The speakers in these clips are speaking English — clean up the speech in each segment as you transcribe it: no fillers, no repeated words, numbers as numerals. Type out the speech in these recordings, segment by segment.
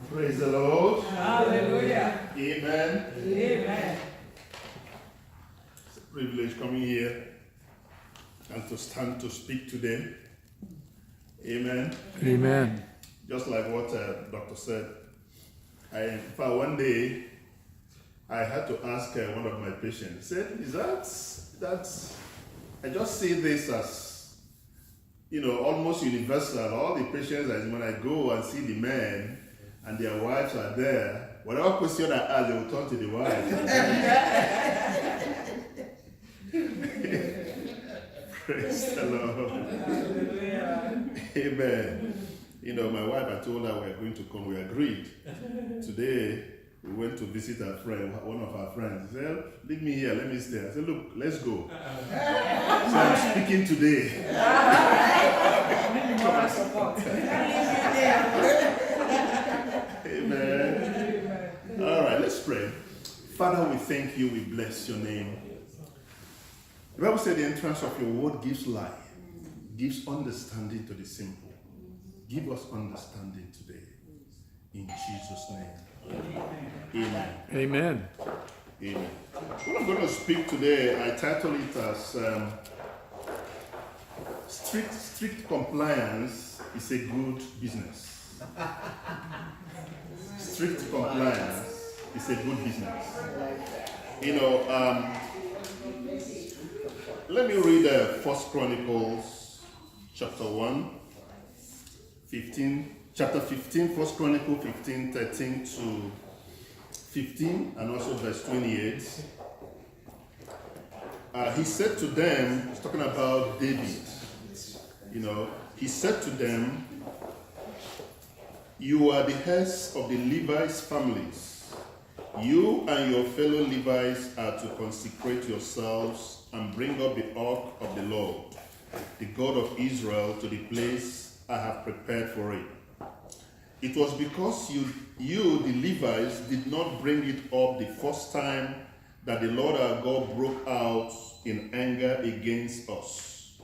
Praise the Lord. Hallelujah. Amen. Amen. It's a privilege coming here and to stand to speak today. Amen. Amen. Just like what Doctor said. In fact, one day I had to ask one of my patients. He said, "Is that? I just see this as, almost universal. All the patients, as when I go and see the men and their wives are there, whatever question I ask, they will turn to the wife." Praise the Lord. Hallelujah. Amen. My wife, I told her we are going to come. We agreed. Today, we went to visit a friend, one of our friends. He said, "Leave me here, let me stay." I said, "Look, let's go." So I'm speaking today. Moral support. Amen. All right, let's pray. Father, we thank you. We bless your name. The Bible said the entrance of your word gives light, gives understanding to the simple. Give us understanding today. In Jesus' name. Amen. Amen. Amen. What I'm going to speak today, I title it as strict compliance is a good business. Strict compliance is a good business. Let me read 1 Chronicles chapter 1, 15, chapter 15, 1 Chronicles 15, 13 to 15, and also verse 28. He said to them, he's talking about David, he said to them, "You are the heads of the Levites' families. You and your fellow Levites are to consecrate yourselves and bring up the ark of the Lord, the God of Israel, to the place I have prepared for it. It was because you, the Levites, did not bring it up the first time that the Lord our God broke out in anger against us.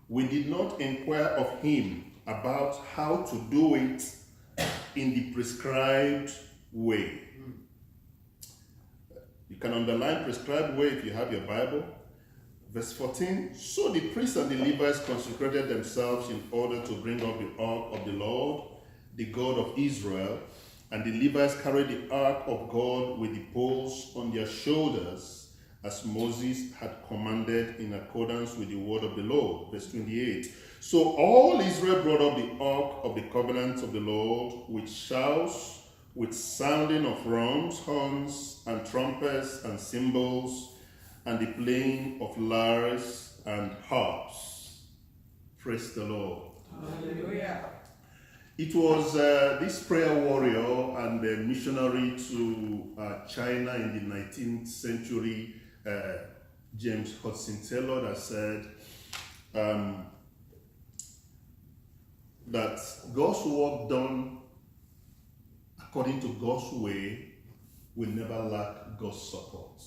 We did not inquire of him about how to do it in the prescribed way." You can underline prescribed way if you have your Bible. Verse 14, "So the priests and the Levites consecrated themselves in order to bring up the ark of the Lord, the God of Israel, and the Levites carried the ark of God with the poles on their shoulders, as Moses had commanded in accordance with the word of the Lord." Verse 28, "So all Israel brought up the ark of the covenant of the Lord with shouts, with sounding of drums, horns, and trumpets, and cymbals, and the playing of lyres and harps." Praise the Lord. Hallelujah. It was this prayer warrior and a missionary to China in the 19th century, James Hudson Taylor, that said that God's work done according to God's way will never lack God's support.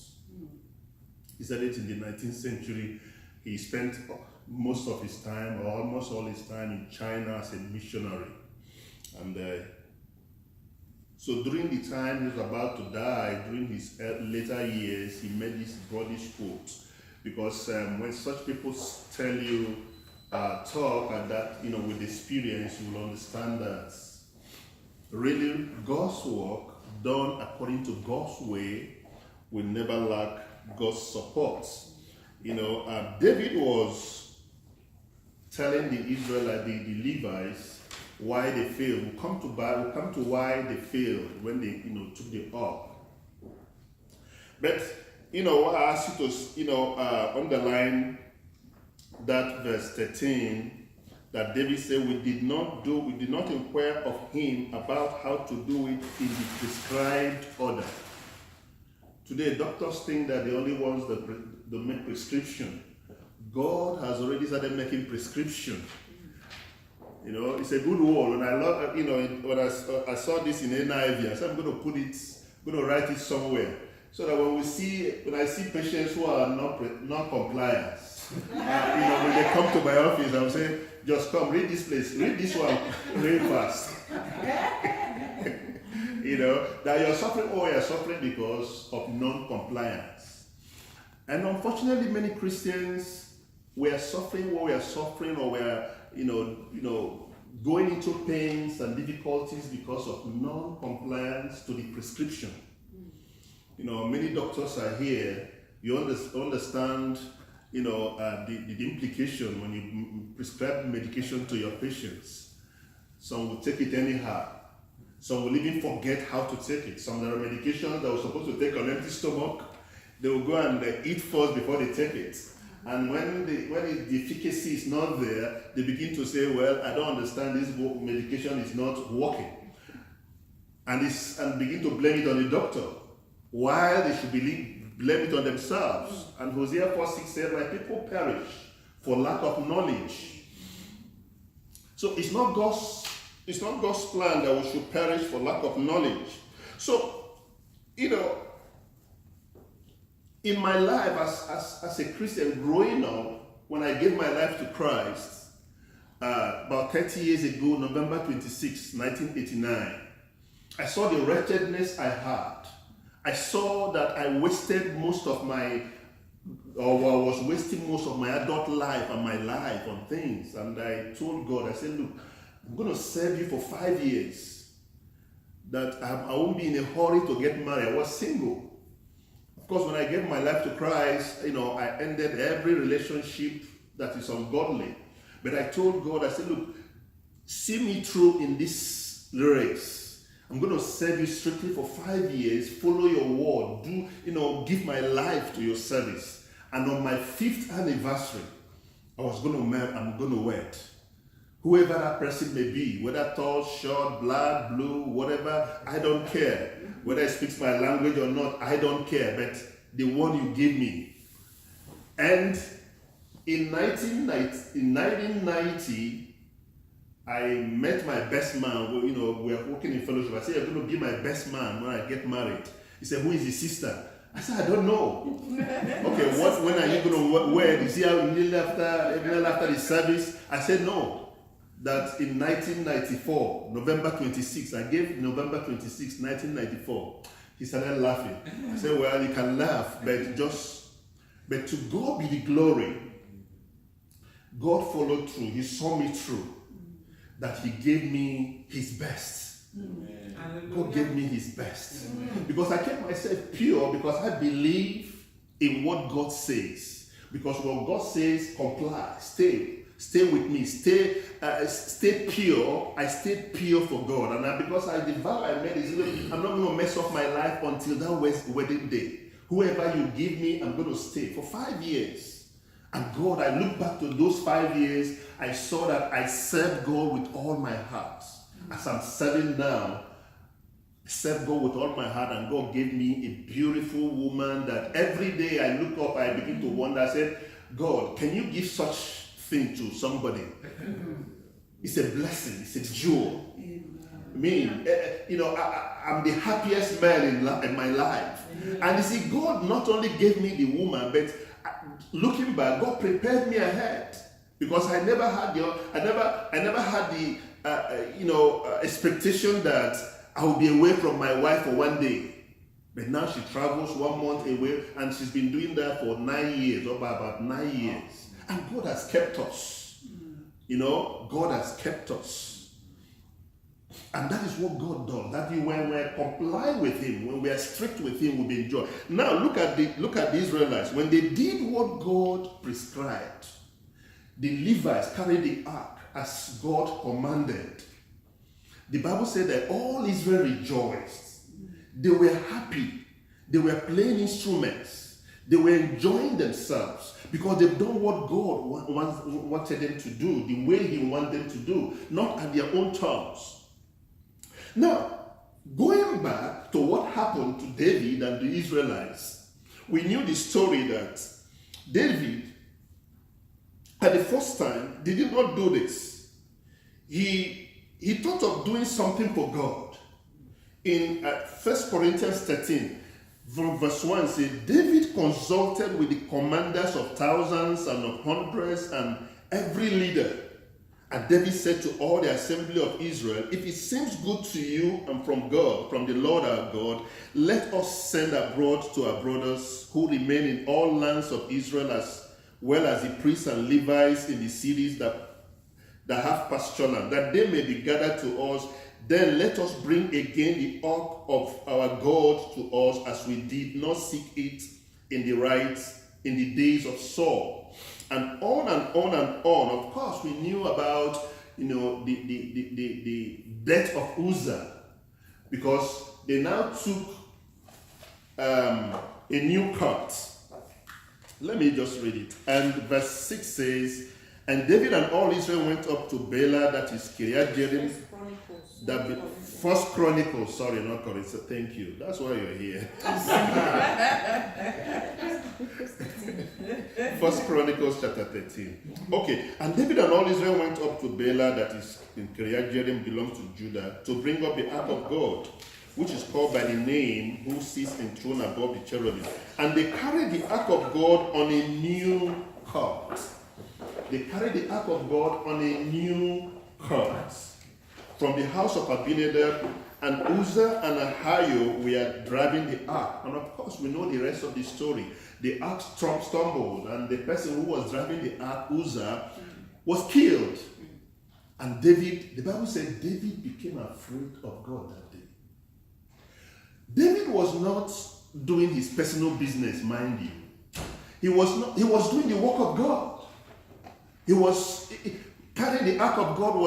He said it in the 19th century. He spent most of his time, or almost all his time, in China as a missionary. And so during the time he was about to die, during his later years, he made this broadish quote. Because when such people tell you, talk, and that, with experience, you will understand that really God's work done according to God's way will never lack God's support. David was telling the Israelites, the Levites, why they failed. We'll come to why they failed when they, took the ark. But, I ask you to, underline that verse 13, that David said, we did not inquire of him about how to do it in the prescribed order. Today, doctors think that the only ones that make prescription. God has already started making prescription. It's a good word. And I love, when I saw this in NIV, I said, I'm going to write it somewhere. So that when I see patients who are not compliant, when they come to my office, I'll say, just come, read this place, read this one, read fast. that you're suffering, or you're suffering because of non-compliance. And unfortunately, many Christians, we are suffering what we are suffering, or we are, going into pains and difficulties because of non-compliance to the prescription. Many doctors are here. You understand, the implication when you prescribe medication to your patients. Some will take it anyhow. Some will even forget how to take it. Some there are medications that were supposed to take on empty stomach. They will go and eat first before they take it. And when the efficacy is not there, they begin to say, well, I don't understand, this medication is not working. And begin to blame it on the doctor, while they should blame it on themselves. And Hosea 4:6 said, my people perish for lack of knowledge. So it's not God's plan that we should perish for lack of knowledge. So, in my life as a Christian growing up, when I gave my life to Christ, about 30 years ago, November 26, 1989, I saw the wretchedness I had. I saw that I wasted most of my, or was wasting most of my adult life and my life on things. And I told God, I said, look, I'm going to serve you for 5 years. That I won't be in a hurry to get married. I was single. Of course, when I gave my life to Christ, I ended every relationship that is ungodly. But I told God, I said, look, see me through in this race. I'm going to serve you strictly for 5 years, follow your word, give my life to your service. And on my 5th anniversary, I'm going to wed. Whoever that person may be, whether tall, short, black, blue, whatever, I don't care. Whether he speaks my language or not, I don't care. But the one you give me. And in 1990, I met my best man. We are working in fellowship. I said, you're going to be my best man when I get married. He said, who is his sister? I said, I don't know. Okay, when are you going to wed? Is he immediately after the service? I said, no. That in 1994, November 26, I gave November 26, 1994. He started laughing. I said, well, you can laugh, but to God be the glory. God followed through. He saw me through. That he gave me his best. Amen. God gave me his best. Because I kept myself pure, because I believe in what God says. Because what God says, comply, stay with me, stay pure. I stayed pure for God, and because the vow I made is, I'm not going to mess up my life until that wedding day. Whoever you give me, I'm going to stay for 5 years. And God, I look back to those 5 years, I saw that I served God with all my heart. As I'm serving now, I served God with all my heart, and God gave me a beautiful woman that every day I look up, I begin to wonder. I said, God, can you give such thing to somebody? It's a blessing, it's a jewel. Me, I'm the happiest man in my life. And you see, God not only gave me the woman, but looking back, God prepared me ahead, because I never had the expectation that I will be away from my wife for 1 day. But now she travels 1 month away, and she's been doing that for 9 years, or about 9 years. And God has kept us. God has kept us. And that is what God does. That when we comply with him, when we are strict with him, we'll be enjoyed. Now look at the Israelites. When they did what God prescribed, the Levites carried the ark as God commanded. The Bible said that all Israel rejoiced. They were happy. They were playing instruments. They were enjoying themselves, because they've done what God wanted them to do, the way he wanted them to do, not at their own terms. Now, going back to what happened to David and the Israelites, we knew the story that David, at the first time, did not do this. He thought of doing something for God. In 1 Corinthians 13, from verse 1 says, David consulted with the commanders of thousands and of hundreds and every leader, And David said to all the assembly of Israel, if it seems good to you and from God, from the Lord our God, let us send abroad to our brothers who remain in all lands of Israel, as well as the priests and Levites in the cities that have pasture land, that they may be gathered to us. Then let us bring again the ark of our God to us, as we did not seek it in the days of Saul. And on and on and on. Of course, we knew about the death of Uzzah, because they now took a new cut. Let me just read it. And verse 6 says, and David and all Israel went up to Bela, that is Kiriath Jearim. First Chronicles, sorry, not Chronicles. Thank you. That's why you're here. First Chronicles chapter 13. Okay, and David and all Israel went up to Bela, that is in Kiriath Jearim, belongs to Judah, to bring up the ark of God, which is called by the name, who sits enthroned above the cherubim. And they carried the ark of God on a new cart. They carried the ark of God on a new cart from the house of Abinadab, and Uzzah and Ahio were driving the ark. And of course, we know the rest of the story. The ark stumbled, and the person who was driving the ark, Uzzah, was killed. And David, the Bible said, David became afraid of God that day. David was not doing his personal business, mind you. He was doing the work of God. Carrying the ark of God it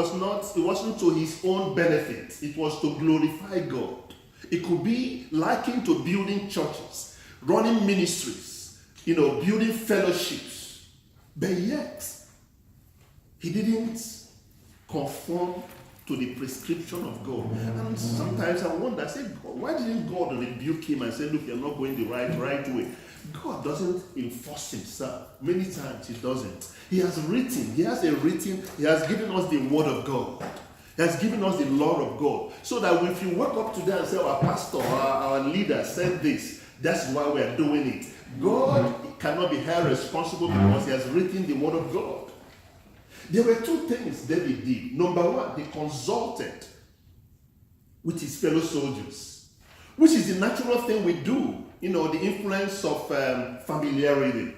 wasn't to his own benefit. It was to glorify God. It could be likened to building churches, running ministries, building fellowships. But yet, he didn't conform to the prescription of God. And sometimes I wonder, why didn't God rebuke him and say, look, you're not going the right way? God doesn't enforce himself. Many times he doesn't. He has given us the word of God. He has given us the law of God. So that if you wake up today and say, our pastor, our leader said this, that's why we are doing it. God cannot be held responsible because he has written the word of God. There were two things David did. Number one, he consulted with his fellow soldiers, which is the natural thing we do. The influence of familiarity.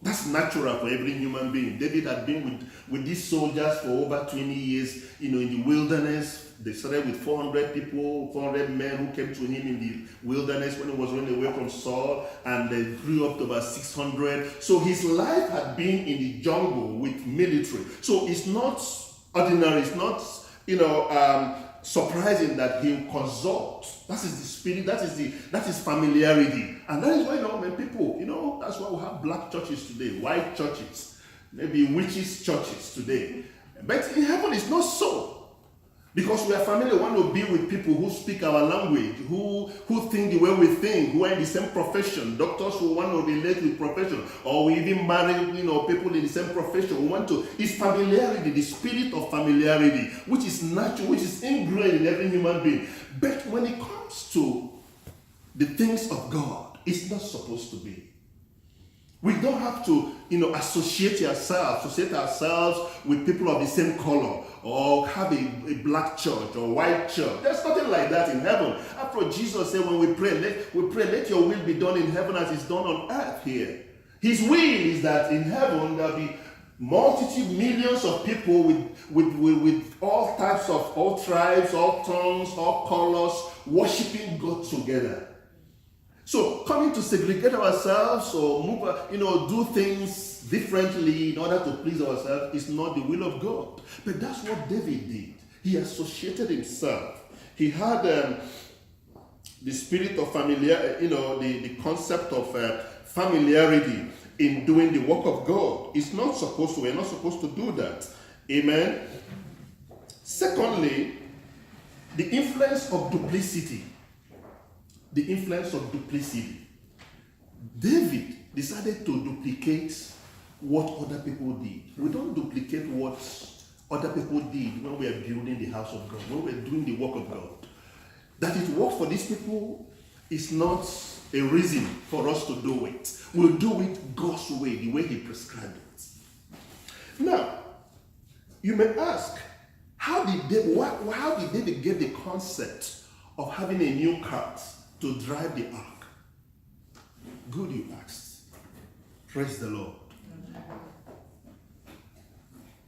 That's natural for every human being. David had been with these soldiers for over 20 years, in the wilderness. They started with 400 people, 400 men who came to him in the wilderness when he was running away from Saul, and they grew up to about 600. So his life had been in the jungle with military. So it's not ordinary, it's not, surprising that he will consult. That is the spirit, that is familiarity. And that is why when people, that's why we have black churches today, white churches, maybe witches churches today. But in heaven it's not so. Because we are familiar, we want to be with people who speak our language, who think the way we think, who are in the same profession. Doctors who want to relate with profession, or we even marry, people in the same profession. It's familiarity, the spirit of familiarity, which is natural, which is ingrained in every human being. But when it comes to the things of God, it's not supposed to be. We don't have to, associate ourselves with people of the same color, or have a black church or white church. There's nothing like that in heaven. After Jesus said, when we pray, let your will be done in heaven as it's done on earth here. His will is that in heaven there'll be millions of people with all types of, all tribes, all tongues, all colors, worshiping God together. So coming to segregate ourselves or move, do things differently in order to please ourselves is not the will of God. But that's what David did. He associated himself. He had the spirit of familiarity, the concept of familiarity in doing the work of God. We're not supposed to do that. Amen. Secondly, the influence of duplicity. David decided to duplicate what other people did. We don't duplicate what other people did when we are building the house of God, when we are doing the work of God. That it works for these people is not a reason for us to do it. We'll do it God's way, the way He prescribed it. Now, You may ask, how did David get the concept of having a new cart to drive the ark? Good, you asked. Praise the Lord.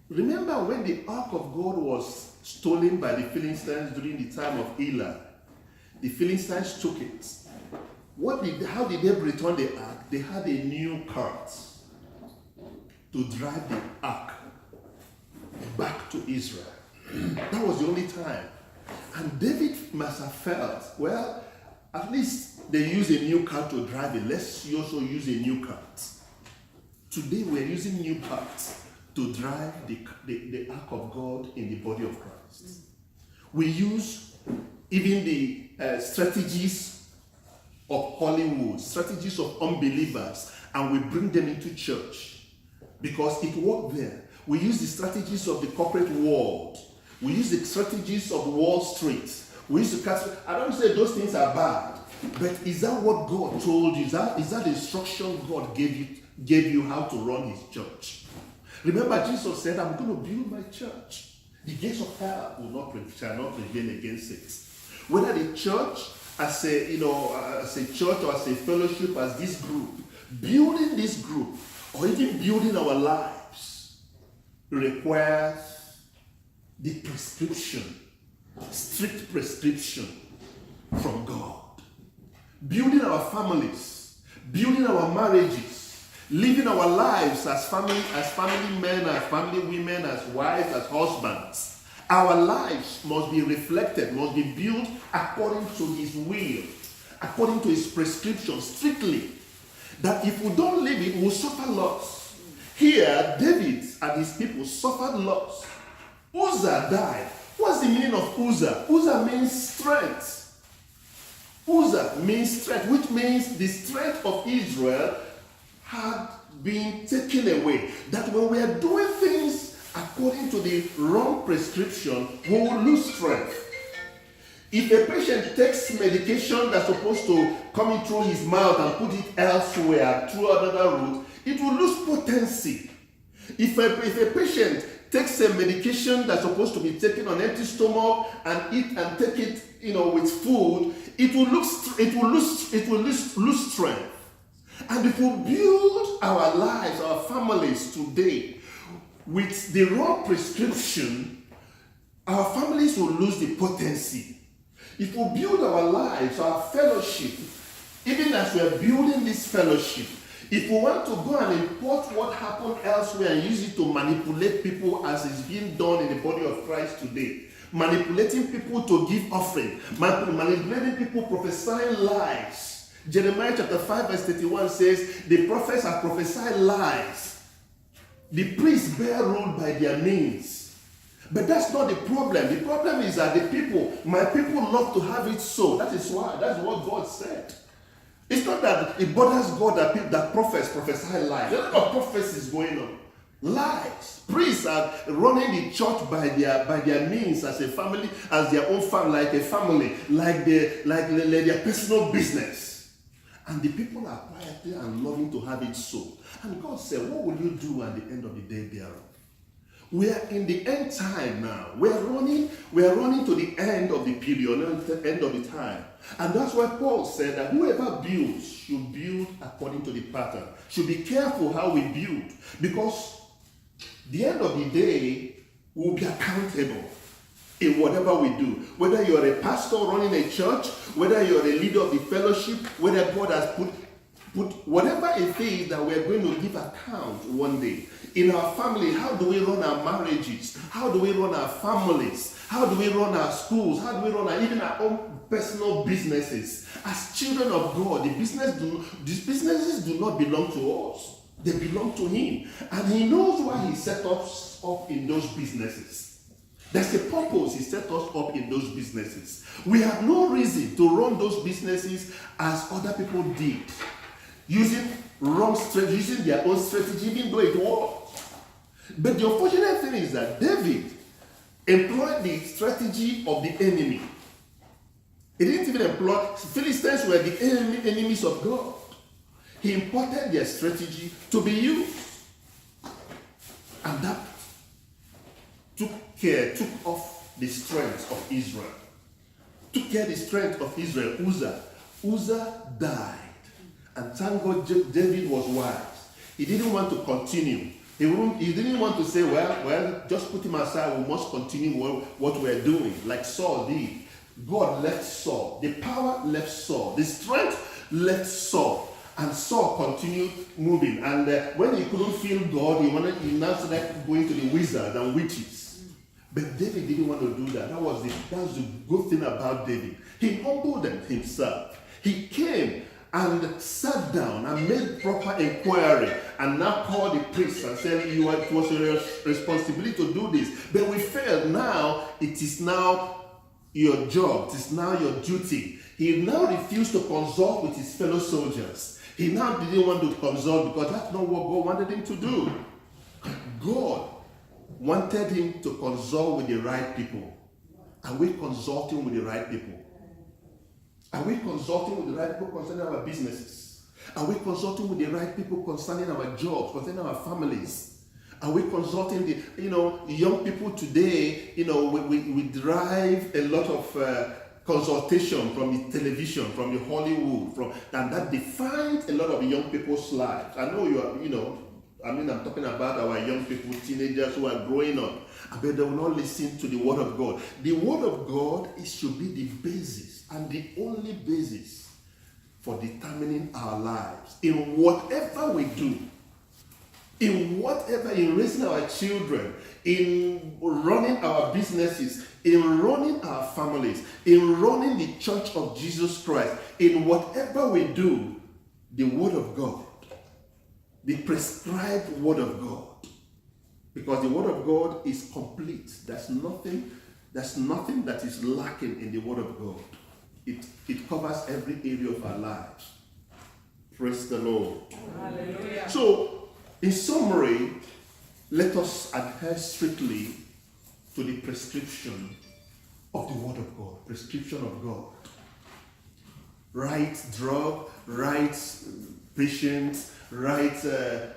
Remember when the ark of God was stolen by the Philistines during the time of Eli? The Philistines took it. How did they return the ark? They had a new cart to drive the ark back to Israel. That was the only time. And David must have felt, well, at least they use a new cart to drive it. Let's also use a new cart. Today we're using new carts to drive the ark of God in the body of Christ. We use even the strategies of Hollywood, strategies of unbelievers, and we bring them into church because it worked there. We use the strategies of the corporate world. We use the strategies of Wall Street. We use the I don't say those things are bad, but is that what God told you? Is that the instruction God gave you how to run his church? Remember, Jesus said, I'm going to build my church. The gates of hell shall not prevail against it. Whether the church as a church or as a fellowship, as this group, building this group, or even building our lives requires the prescription, strict prescription from God. Building our families, building our marriages, living our lives as family men, as family women, as wives, as husbands. Our lives must be reflected, must be built according to his will, according to his prescription, strictly. That if we don't live it, we'll suffer loss. Here, David and his people suffered loss. Uzzah died. What's the meaning of Uzzah? Uzzah means strength. Uzzah means strength, which means the strength of Israel had been taken away. That when we are doing things according to the wrong prescription, we will lose strength. If a patient takes medication that's supposed to come in through his mouth and put it elsewhere through another route, it will lose potency. If a patient takes a medication that's supposed to be taken on empty stomach and eat and take it, with food, it will lose strength. And if we build our lives, our families today with the wrong prescription, our families will lose the potency. If we build our lives, our fellowship, even as we are building this fellowship, if we want to go and import what happened elsewhere and use it to manipulate people as is being done in the body of Christ today, manipulating people to give offering, manipulating people prophesying lies. Jeremiah chapter 5 verse 31 says, the prophets have prophesied lies. The priests bear rule by their means. But that's not the problem. The problem is that my people love to have it so. That's what God said. It's not that it bothers God that prophets prophesy lies. There's a lot of prophecies going on. Lies. Priests are running the church by their means as a family, as their own family, like a family, like their personal business. And the people are quietly and loving to have it so. And God said, what will you do at the end of the day thereof? We are in the end time now. We are running to the end of the period, the end of the time. And that's why Paul said that whoever builds should build according to the pattern. Should be careful how we build. Because the end of the day will be accountable in whatever we do. Whether you're a pastor running a church, whether you're a leader of the fellowship, whether God has put whatever it is that we're going to give account one day. In our family, how do we run our marriages? How do we run our families? How do we run our schools? How do we run even our own personal businesses? As children of God, these businesses do not belong to us. They belong to him. And he knows why he set us up in those businesses. There's a purpose he set us up in those businesses. We have no reason to run those businesses as other people did. Using their own strategy, even though it worked. But the unfortunate thing is that David employed the strategy of the enemy. He didn't even employ, Philistines were the enemies of God. He imported their strategy to be used. And that care, took off the strength of Israel. Took care of the strength of Israel, Uzzah died. And thank God David was wise. He didn't want to continue. He didn't want to say, well, just put him aside. We must continue what we're doing, like Saul did. God left Saul. The power left Saul. The strength left Saul. And Saul continued moving. And when he couldn't feel God, he now started going to the wizards and witches. But David didn't want to do that. That was the good thing about David. He humbled himself. He came and sat down and made proper inquiry and now called the priest and said, it was your responsibility to do this. But we failed. Now, it is now your job. It is now your duty. He now refused to consult with his fellow soldiers. He now didn't want to consult because that's not what God wanted him to do. God wanted him to consult with the right people. Are we consulting with the right people? Are we consulting with the right people concerning our businesses? Are we consulting with the right people concerning our jobs, concerning our families? Are we consulting the young people today? We derive a lot of consultation from the television, from the Hollywood, and that defines a lot of young people's lives. I know I'm talking about our young people, teenagers who are growing up. I bet they will not listen to the Word of God. The Word of God should be the basis and the only basis for determining our lives in whatever we do, in raising our children, in running our businesses, in running our families, in running the Church of Jesus Christ. In whatever we do, the Word of God, the prescribed Word of God, because the Word of God is complete. There's nothing that is lacking in the Word of God. It covers every area of our lives. Praise the Lord. Hallelujah. So, in summary, let us adhere strictly to the prescription of the Word of God. Prescription of God. Right drug, right patient, right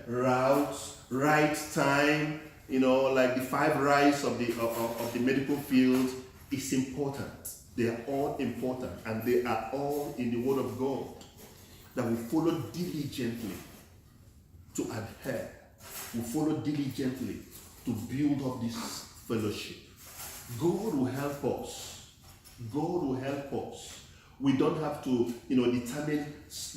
routes, right time. Like the 5 rights of the medical field is important. They are all important, and they are all in the Word of God that we follow diligently to adhere. We follow diligently to build up this fellowship. God will help us. God will help us. We don't have to, determine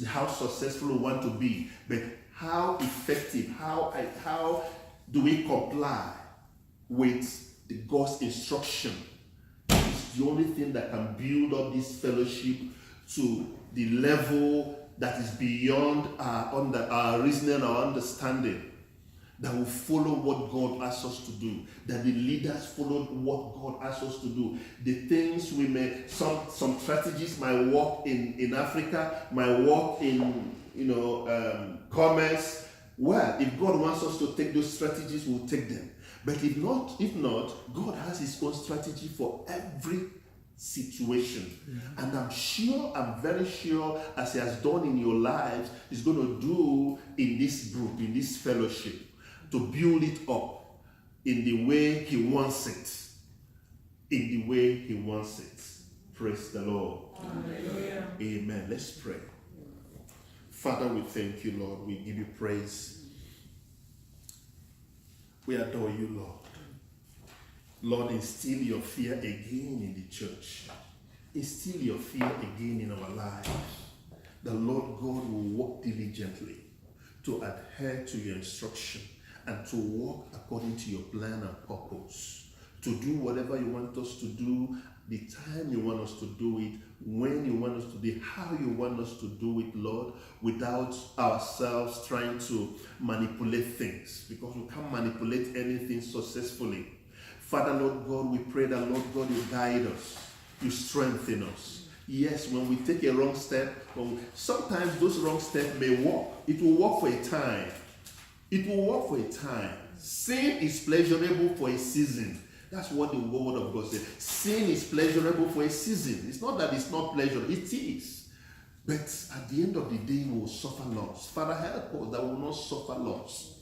how successful we want to be, but how effective, how do we comply with the God's instruction? It's the only thing that can build up this fellowship to the level that is beyond our reasoning, our understanding. That will follow what God asks us to do. That the leaders follow what God asks us to do. The things we may, some strategies might work in Africa, might work in commerce. Well, if God wants us to take those strategies, we'll take them. But if not, God has His own strategy for every situation. Mm-hmm. And I'm very sure, as He has done in your lives, He's going to do in this group, in this fellowship, to build it up in the way He wants it. In the way He wants it. Praise the Lord. Hallelujah. Amen. Let's pray. Father, we thank you, Lord. We give you praise. We adore you, Lord. Lord, instill your fear again in the church. Instill your fear again in our lives. The Lord God will work diligently to adhere to your instruction and to walk according to your plan and purpose. To do whatever you want us to do, the time you want us to do it, when you want us to do it, how you want us to do it, Lord, without ourselves trying to manipulate things, because we can't manipulate anything successfully. Father, Lord God, we pray that, Lord God, you guide us, you strengthen us. Yes, when we take a wrong step, sometimes those wrong steps may work. It will work for a time. It will work for a time. Sin is pleasurable for a season. That's what the word of God says. Sin is pleasurable for a season. It's not that it's not pleasurable. It is. But at the end of the day, we will suffer loss. Father, help us that we will not suffer loss.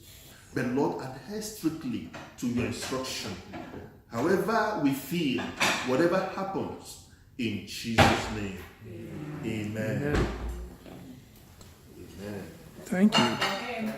But Lord, adhere strictly to your instruction. However we feel, whatever happens, in Jesus' name. Amen. Amen. Thank you. Amen.